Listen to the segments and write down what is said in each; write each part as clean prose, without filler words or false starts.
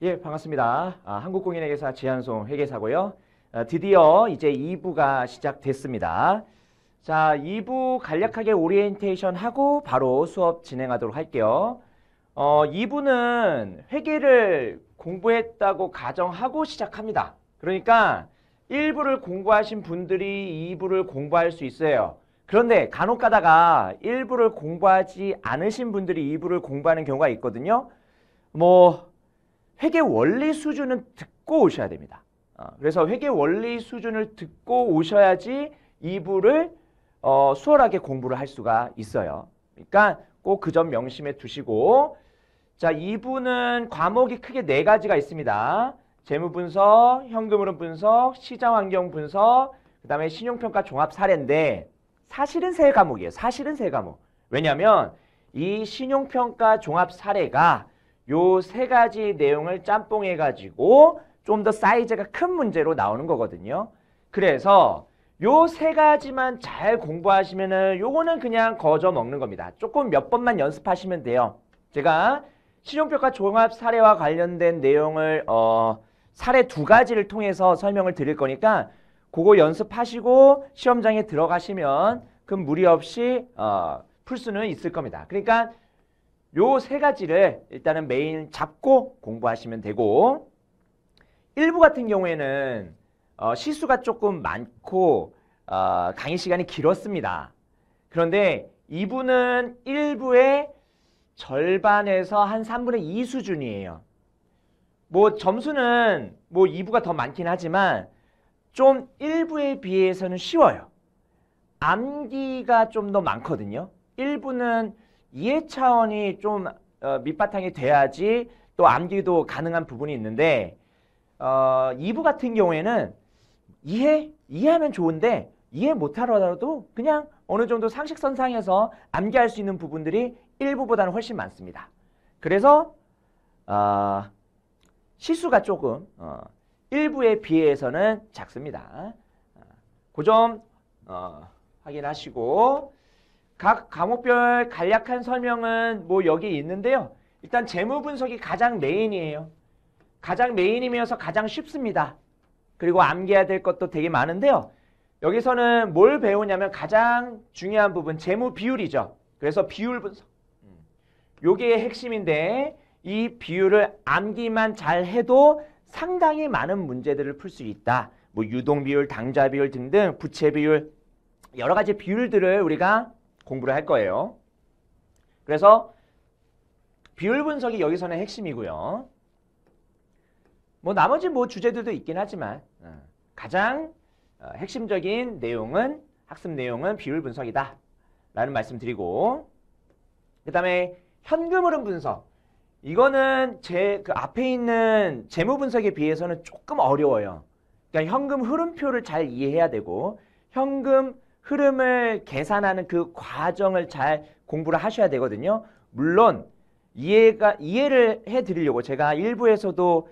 예, 반갑습니다. 한국공인회계사 지한송 회계사고요. 드디어 이제 2부가 시작됐습니다. 자, 2부 간략하게 오리엔테이션 하고 바로 수업 진행하도록 할게요. 2부는 회계를 공부했다고 가정하고 시작합니다. 그러니까 1부를 공부하신 분들이 2부를 공부할 수 있어요. 그런데 간혹 가다가 1부를 공부하지 않으신 분들이 2부를 공부하는 경우가 있거든요. 회계 원리 수준은 듣고 오셔야 됩니다. 그래서 회계 원리 수준을 듣고 오셔야지 2부를 수월하게 공부를 할 수가 있어요. 그러니까 꼭 그 점 명심해 두시고, 자, 2부는 과목이 크게 4가지가 있습니다. 재무분석, 현금흐름 분석, 시장환경 분석, 그 다음에 신용평가 종합 사례인데 사실은 3과목이에요. 사실은 3과목. 왜냐하면 이 신용평가 종합 사례가 요 3가지 내용을 짬뽕해가지고 좀 더 사이즈가 큰 문제로 나오는 거거든요. 그래서 요 3가지만 잘 공부하시면은 요거는 그냥 거저 먹는 겁니다. 조금 몇 번만 연습하시면 돼요. 제가 신용평가 종합 사례와 관련된 내용을 사례 2가지를 통해서 설명을 드릴 거니까 그거 연습하시고 시험장에 들어가시면 그 무리 없이 풀 수는 있을 겁니다. 그러니까 요 3가지를 일단은 메인 잡고 공부하시면 되고, 1부 같은 경우에는 시수가 조금 많고 강의 시간이 길었습니다. 그런데 2부는 1부의 절반에서 한 3분의 2 수준이에요. 점수는 2부가 더 많긴 하지만 좀 1부에 비해서는 쉬워요. 암기가 좀 더 많거든요. 1부는 이해 차원이 좀 밑바탕이 돼야지 또 암기도 가능한 부분이 있는데 2부 같은 경우에는 이해하면 좋은데 이해 못하더라도 그냥 어느 정도 상식선상에서 암기할 수 있는 부분들이 1부보다는 훨씬 많습니다. 그래서 시수가 조금 1부에 비해서는 작습니다. 그 점 확인하시고, 각 과목별 간략한 설명은 여기 있는데요. 일단 재무 분석이 가장 메인이에요. 가장 메인이면서 가장 쉽습니다. 그리고 암기해야 될 것도 되게 많은데요. 여기서는 뭘 배우냐면 가장 중요한 부분 재무 비율이죠. 그래서 비율 분석. 요게 핵심인데 이 비율을 암기만 잘 해도 상당히 많은 문제들을 풀 수 있다. 유동 비율, 당좌 비율 등등 부채 비율 여러 가지 비율들을 우리가 공부를 할 거예요. 그래서 비율 분석이 여기서는 핵심이고요. 나머지 주제들도 있긴 하지만 가장 핵심적인 내용은 학습 내용은 비율 분석이다 라는 말씀 드리고, 그 다음에 현금 흐름 분석, 이거는 그 앞에 있는 재무 분석에 비해서는 조금 어려워요. 그러니까 현금 흐름표를 잘 이해해야 되고 현금 흐름을 계산하는 그 과정을 잘 공부를 하셔야 되거든요. 물론 이해를 해드리려고 제가 1부에서도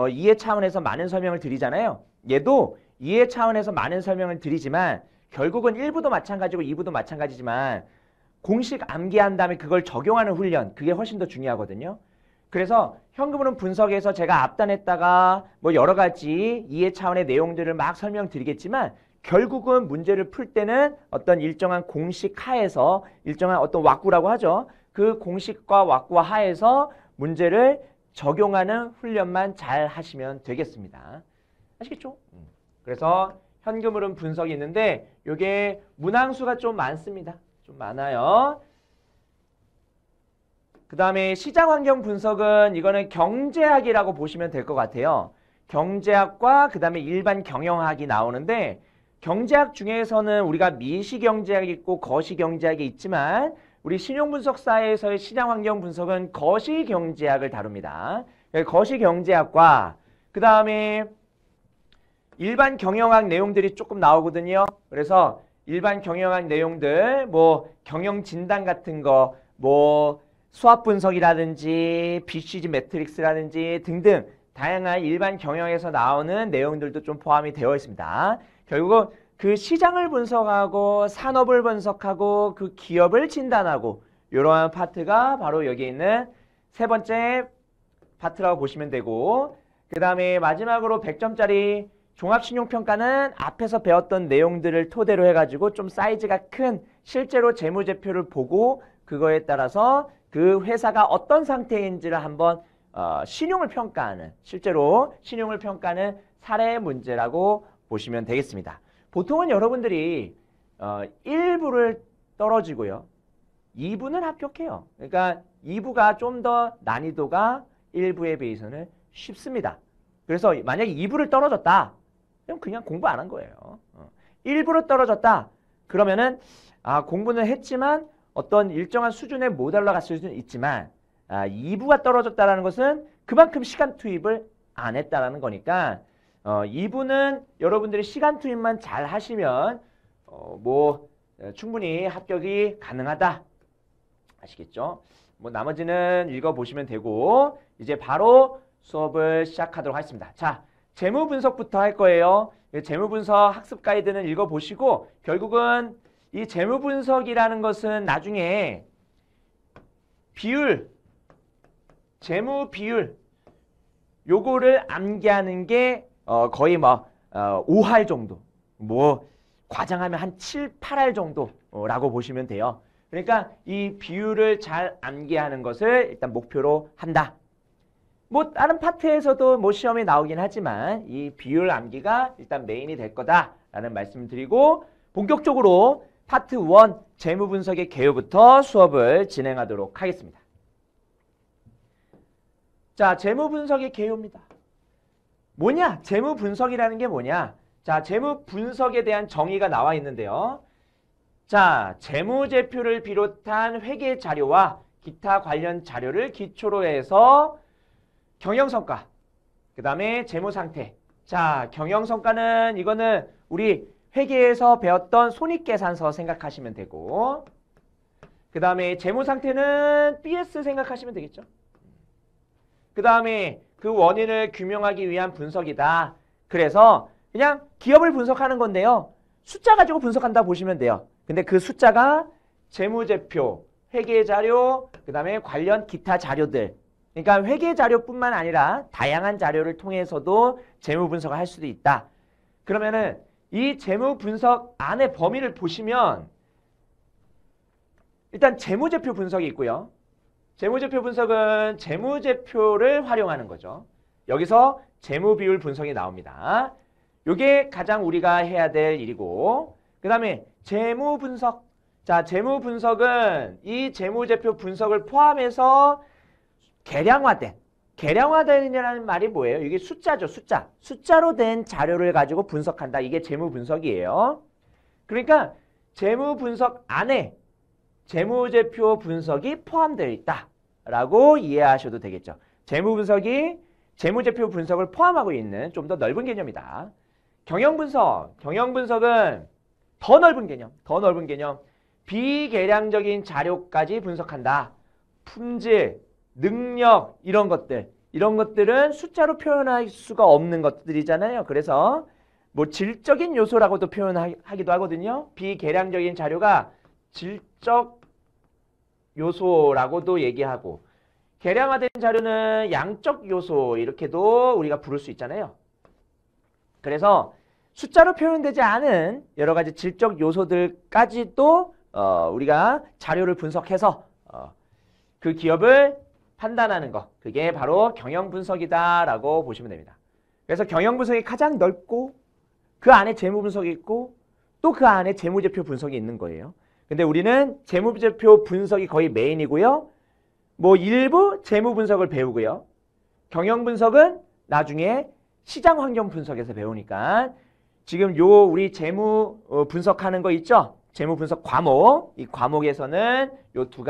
이해 차원에서 많은 설명을 드리잖아요. 얘도 이해 차원에서 많은 설명을 드리지만 결국은 1부도 마찬가지고 2부도 마찬가지지만 공식 암기한 다음에 그걸 적용하는 훈련, 그게 훨씬 더 중요하거든요. 그래서 현금흐름 분석에서 제가 앞단에다가 여러 가지 이해 차원의 내용들을 막 설명드리겠지만 결국은 문제를 풀 때는 어떤 일정한 공식 하에서 일정한 어떤 왁구라고 하죠. 그 공식과 왁구 하에서 문제를 적용하는 훈련만 잘 하시면 되겠습니다. 아시겠죠? 그래서 현금흐름 분석이 있는데 이게 문항수가 좀 많습니다. 좀 많아요. 그 다음에 시장환경 분석은 이거는 경제학이라고 보시면 될 것 같아요. 경제학과 그 다음에 일반 경영학이 나오는데 경제학 중에서는 우리가 미시경제학이 있고 거시경제학이 있지만 우리 신용분석사에서의 시장환경 분석은 거시경제학을 다룹니다. 거시경제학과 그 다음에 일반 경영학 내용들이 조금 나오거든요. 그래서 일반 경영학 내용들 경영진단 같은 거 수합분석이라든지 BCG 매트릭스라든지 등등 다양한 일반 경영에서 나오는 내용들도 좀 포함이 되어 있습니다. 결국 그 시장을 분석하고 산업을 분석하고 그 기업을 진단하고 이러한 파트가 바로 여기 있는 세 번째 파트라고 보시면 되고, 그 다음에 마지막으로 100점짜리 종합신용평가는 앞에서 배웠던 내용들을 토대로 해가지고 좀 사이즈가 큰 실제로 재무제표를 보고 그거에 따라서 그 회사가 어떤 상태인지를 한번 신용을 평가하는, 실제로 신용을 평가하는 사례 문제라고 보시면 되겠습니다. 보통은 여러분들이 1부를 떨어지고요. 2부는 합격해요. 그러니까 2부가 좀 더 난이도가 1부에 비해서는 쉽습니다. 그래서 만약에 2부를 떨어졌다. 그럼 그냥 공부 안 한 거예요. 1부로 떨어졌다. 그러면은 공부는 했지만 어떤 일정한 수준에 못 올라갔을 수는 있지만 2부가 떨어졌다는 것은 그만큼 시간 투입을 안 했다라는 거니까 2부는 여러분들이 시간 투입만 잘 하시면 충분히 합격이 가능하다. 아시겠죠? 나머지는 읽어보시면 되고 이제 바로 수업을 시작하도록 하겠습니다. 자, 재무 분석부터 할 거예요. 재무 분석 학습 가이드는 읽어보시고 결국은 이 재무 분석이라는 것은 나중에 비율, 재무 비율 요거를 암기하는 게 거의 5할 정도, 과장하면 한 7, 8할 정도라고 보시면 돼요. 그러니까 이 비율을 잘 암기하는 것을 일단 목표로 한다. 다른 파트에서도 시험에 나오긴 하지만 이 비율 암기가 일단 메인이 될 거다라는 말씀을 드리고 본격적으로 파트 1 재무 분석의 개요부터 수업을 진행하도록 하겠습니다. 자, 재무 분석의 개요입니다. 뭐냐? 재무 분석이라는 게 뭐냐? 자, 재무 분석에 대한 정의가 나와 있는데요. 자, 재무제표를 비롯한 회계 자료와 기타 관련 자료를 기초로 해서 경영성과, 그 다음에 재무상태. 자, 경영성과는 이거는 우리 회계에서 배웠던 손익계산서 생각하시면 되고, 그 다음에 재무상태는 BS 생각하시면 되겠죠. 그 다음에 그 원인을 규명하기 위한 분석이다. 그래서 그냥 기업을 분석하는 건데요. 숫자 가지고 분석한다 보시면 돼요. 근데 그 숫자가 재무제표, 회계자료, 그 다음에 관련 기타 자료들. 그러니까 회계자료뿐만 아니라 다양한 자료를 통해서도 재무분석을 할 수도 있다. 그러면은 이 재무분석 안에 범위를 보시면 일단 재무제표 분석이 있고요. 재무제표 분석은 재무제표를 활용하는 거죠. 여기서 재무비율 분석이 나옵니다. 이게 가장 우리가 해야 될 일이고, 그 다음에 재무분석. 자, 재무분석은 이 재무제표 분석을 포함해서 계량화된이라는 말이 뭐예요? 이게 숫자죠, 숫자. 숫자로 된 자료를 가지고 분석한다. 이게 재무분석이에요. 그러니까 재무분석 안에 재무제표 분석이 포함되어 있다라고 이해하셔도 되겠죠. 재무분석이 재무제표 분석을 포함하고 있는 좀 더 넓은 개념이다. 경영분석은 더 넓은 개념. 비계량적인 자료까지 분석한다. 품질, 능력 이런 것들은 숫자로 표현할 수가 없는 것들이잖아요. 그래서 질적인 요소라고도 표현하기도 하거든요. 비계량적인 자료가 질적 요소라고도 얘기하고, 계량화된 자료는 양적 요소 이렇게도 우리가 부를 수 있잖아요. 그래서 숫자로 표현되지 않은 여러 가지 질적 요소들까지도 우리가 자료를 분석해서 그 기업을 판단하는 것, 그게 바로 경영분석이다라고 보시면 됩니다. 그래서 경영분석이 가장 넓고 그 안에 재무분석이 있고 또 그 안에 재무제표 분석이 있는 거예요. 근데 우리는 재무제표 분석이 거의 메인이고요. 일부 재무분석을 배우고요. 경영분석은 나중에 시장환경 분석에서 배우니까 지금 우리 재무 분석하는 거 있죠? 재무분석 과목, 이 과목에서는 이 두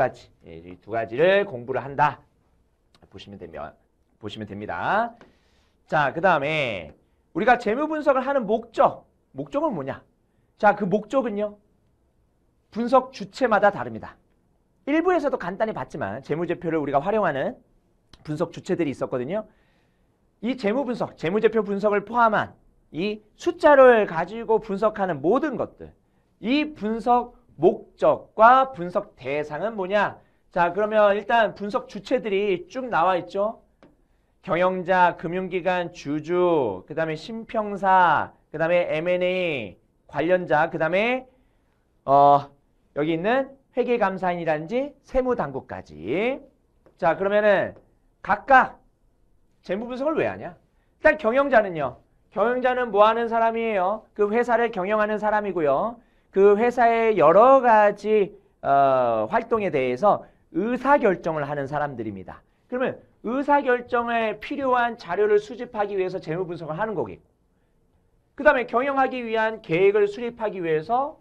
가지를 공부를 한다. 보시면 됩니다. 자, 그 다음에 우리가 재무분석을 하는 목적은 뭐냐? 자, 그 목적은요. 분석 주체마다 다릅니다. 일부에서도 간단히 봤지만 재무제표를 우리가 활용하는 분석 주체들이 있었거든요. 이 재무분석, 재무제표 분석을 포함한 이 숫자를 가지고 분석하는 모든 것들, 이 분석 목적과 분석 대상은 뭐냐? 자, 그러면 일단 분석 주체들이 쭉 나와 있죠. 경영자, 금융기관, 주주, 그 다음에 신평사, 그 다음에 M&A 관련자, 그 다음에 여기 있는 회계감사인이라든지 세무당국까지. 자, 그러면은 각각 재무 분석을 왜 하냐? 일단 경영자는요. 경영자는 뭐 하는 사람이에요? 그 회사를 경영하는 사람이고요. 그 회사의 여러 가지 활동에 대해서 의사결정을 하는 사람들입니다. 그러면 의사결정에 필요한 자료를 수집하기 위해서 재무 분석을 하는 거겠고, 그 다음에 경영하기 위한 계획을 수립하기 위해서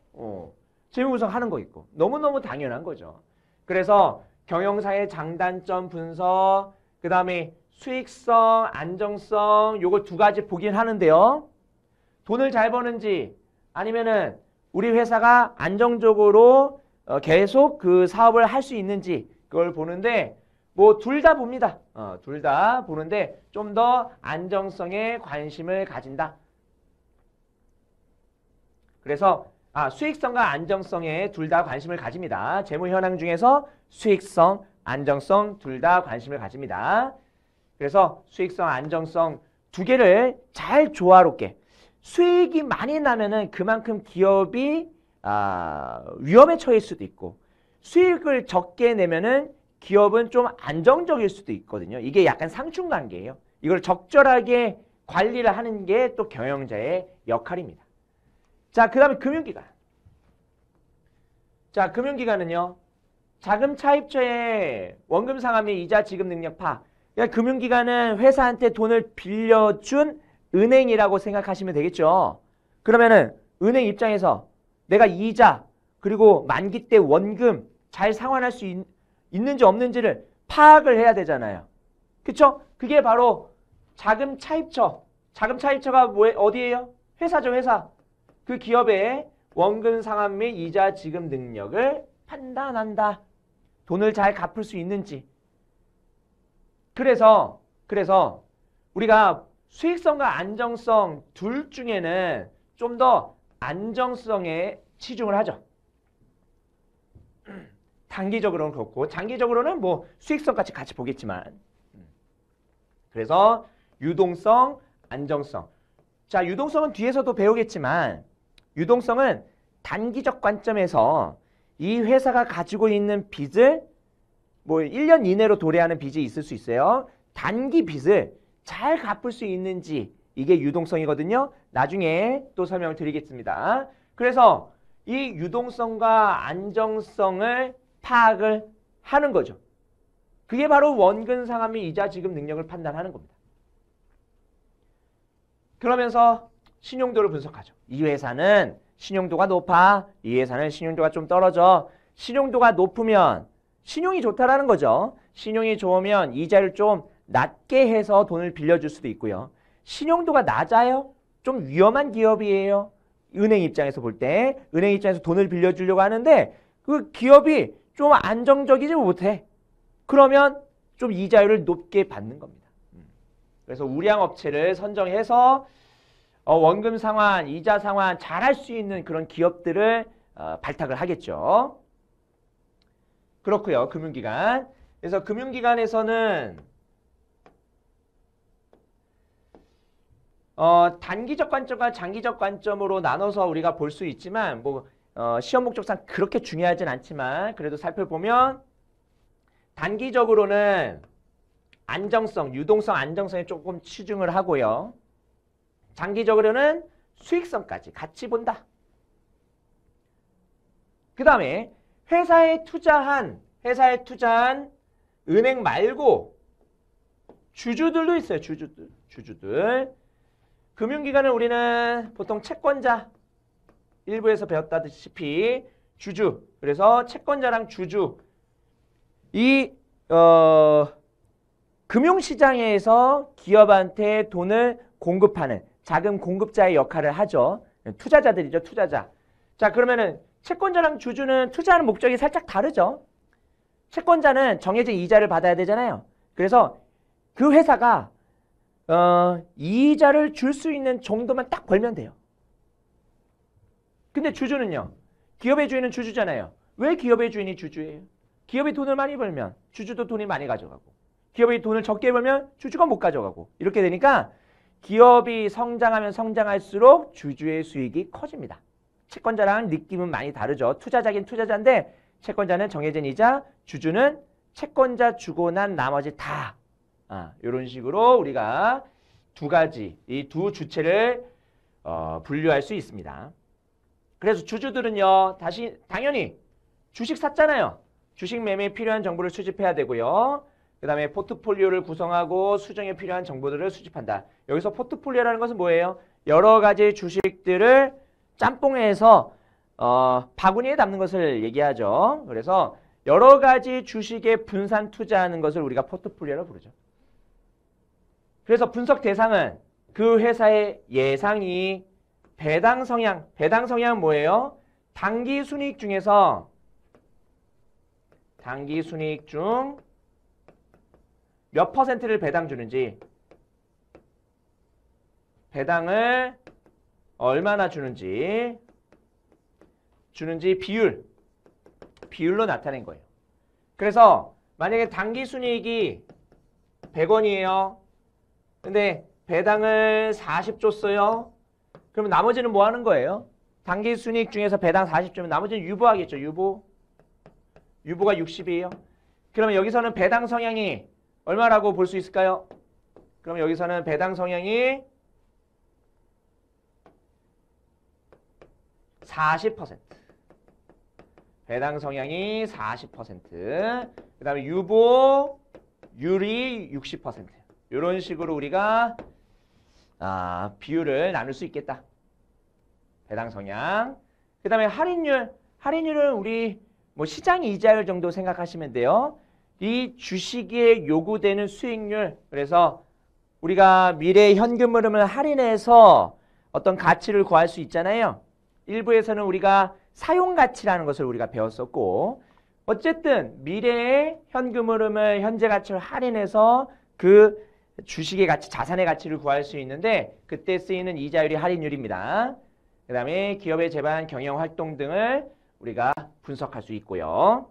재무 분석하는 거 있고, 너무너무 당연한 거죠. 그래서 경영사의 장단점 분석, 그 다음에 수익성, 안정성, 요걸 두 가지 보긴 하는데요. 돈을 잘 버는지 아니면은 우리 회사가 안정적으로 계속 그 사업을 할 수 있는지 그걸 보는데, 뭐 둘 다 봅니다. 둘 다 보는데 좀 더 안정성에 관심을 가진다. 그래서 수익성과 안정성에 둘 다 관심을 가집니다. 재무 현황 중에서 수익성, 안정성 둘 다 관심을 가집니다. 그래서 수익성, 안정성 두 개를 잘 조화롭게, 수익이 많이 나면은 그만큼 기업이 위험에 처할 수도 있고, 수익을 적게 내면은 기업은 좀 안정적일 수도 있거든요. 이게 약간 상충관계예요. 이걸 적절하게 관리를 하는 게 또 경영자의 역할입니다. 자, 그 다음에 금융기관. 자, 금융기관은요. 자금 차입처의 원금 상환 및 이자 지급 능력 파. 그러니까 금융기관은 회사한테 돈을 빌려준 은행이라고 생각하시면 되겠죠. 그러면은 은행 입장에서 내가 이자 그리고 만기 때 원금 잘 상환할 수 있는지 없는지를 파악을 해야 되잖아요. 그쵸? 그게 바로 자금 차입처. 자금 차입처가 어디예요? 회사죠, 회사. 그 기업의 원금 상환 및 이자 지급 능력을 판단한다. 돈을 잘 갚을 수 있는지. 그래서 우리가 수익성과 안정성 둘 중에는 좀 더 안정성에 치중을 하죠. 단기적으로는 그렇고 장기적으로는 뭐 수익성까지 같이 보겠지만, 그래서 유동성, 안정성. 자, 유동성은 뒤에서도 배우겠지만 유동성은 단기적 관점에서 이 회사가 가지고 있는 빚을 뭐 1년 이내로 도래하는 빚이 있을 수 있어요. 단기 빚을 잘 갚을 수 있는지, 이게 유동성이거든요. 나중에 또 설명을 드리겠습니다. 그래서 이 유동성과 안정성을 파악을 하는 거죠. 그게 바로 원금 상환 및 이자 지급 능력을 판단하는 겁니다. 그러면서 신용도를 분석하죠. 이 회사는 신용도가 높아, 이 회사는 신용도가 좀 떨어져. 신용도가 높으면 신용이 좋다라는 거죠. 신용이 좋으면 이자를 좀 낮게 해서 돈을 빌려줄 수도 있고요. 신용도가 낮아요? 좀 위험한 기업이에요. 은행 입장에서 볼 때, 은행 입장에서 돈을 빌려주려고 하는데 그 기업이 좀 안정적이지 못해. 그러면 좀 이자율을 높게 받는 겁니다. 그래서 우량 업체를 선정해서 원금 상환, 이자 상환 잘 할 수 있는 그런 기업들을 발탁을 하겠죠. 그렇고요. 금융기관. 그래서 금융기관에서는 단기적 관점과 장기적 관점으로 나눠서 우리가 볼 수 있지만 뭐 시험 목적상 그렇게 중요하진 않지만 그래도 살펴보면 단기적으로는 안정성, 유동성, 안정성에 조금 치중을 하고요. 장기적으로는 수익성까지 같이 본다. 그 다음에 회사에 투자한 은행 말고 주주들도 있어요. 주주들. 금융기관은 우리는 보통 채권자, 일부에서 배웠다시피 주주. 그래서 채권자랑 주주. 이 금융시장에서 기업한테 돈을 공급하는 자금 공급자의 역할을 하죠. 투자자들이죠. 투자자. 자, 그러면은 채권자랑 주주는 투자하는 목적이 살짝 다르죠. 채권자는 정해진 이자를 받아야 되잖아요. 그래서 그 회사가 이자를 줄 수 있는 정도만 딱 벌면 돼요. 근데 주주는요. 기업의 주인은 주주잖아요. 왜 기업의 주인이 주주예요? 기업이 돈을 많이 벌면 주주도 돈이 많이 가져가고, 기업이 돈을 적게 벌면 주주가 못 가져가고 이렇게 되니까 기업이 성장하면 성장할수록 주주의 수익이 커집니다. 채권자랑 느낌은 많이 다르죠. 투자자긴 투자자인데 채권자는 정해진 이자, 주주는 채권자 주고 난 나머지 다. 이런 식으로 우리가 두 가지, 이 두 주체를 분류할 수 있습니다. 그래서 주주들은요, 당연히 주식 샀잖아요. 주식 매매에 필요한 정보를 수집해야 되고요. 그 다음에 포트폴리오를 구성하고 수정에 필요한 정보들을 수집한다. 여기서 포트폴리오라는 것은 뭐예요? 여러 가지 주식들을 짬뽕해서 바구니에 담는 것을 얘기하죠. 그래서 여러 가지 주식에 분산 투자하는 것을 우리가 포트폴리오라고 부르죠. 그래서 분석 대상은 그 회사의 예상이 배당 성향. 배당 성향은 뭐예요? 단기 순이익 중에서 단기 순이익 중 몇 퍼센트를 배당 주는지, 배당을 얼마나 주는지 비율로 나타낸 거예요. 그래서 만약에 단기 순이익이 100원이에요. 근데 배당을 40 줬어요. 그러면 나머지는 뭐 하는 거예요? 단기 순이익 중에서 배당 40 주면 나머지는 유보하겠죠. 유보가 60이에요. 그러면 여기서는 배당 성향이 얼마라고 볼 수 있을까요? 그럼 여기서는 배당 성향이 40%. 배당 성향이 40%. 그 다음에 유보율이 60%. 이런 식으로 우리가 비율을 나눌 수 있겠다. 배당 성향. 그 다음에 할인율. 할인율은 우리 시장 이자율 정도 생각하시면 돼요. 이 주식에 요구되는 수익률. 그래서 우리가 미래 현금 흐름을 할인해서 어떤 가치를 구할 수 있잖아요. 일부에서는 우리가 사용가치라는 것을 우리가 배웠었고, 어쨌든 미래의 현금 흐름을 현재 가치를 할인해서 그 주식의 가치, 자산의 가치를 구할 수 있는데 그때 쓰이는 이자율이 할인율입니다. 그 다음에 기업의 재반, 경영 활동 등을 우리가 분석할 수 있고요.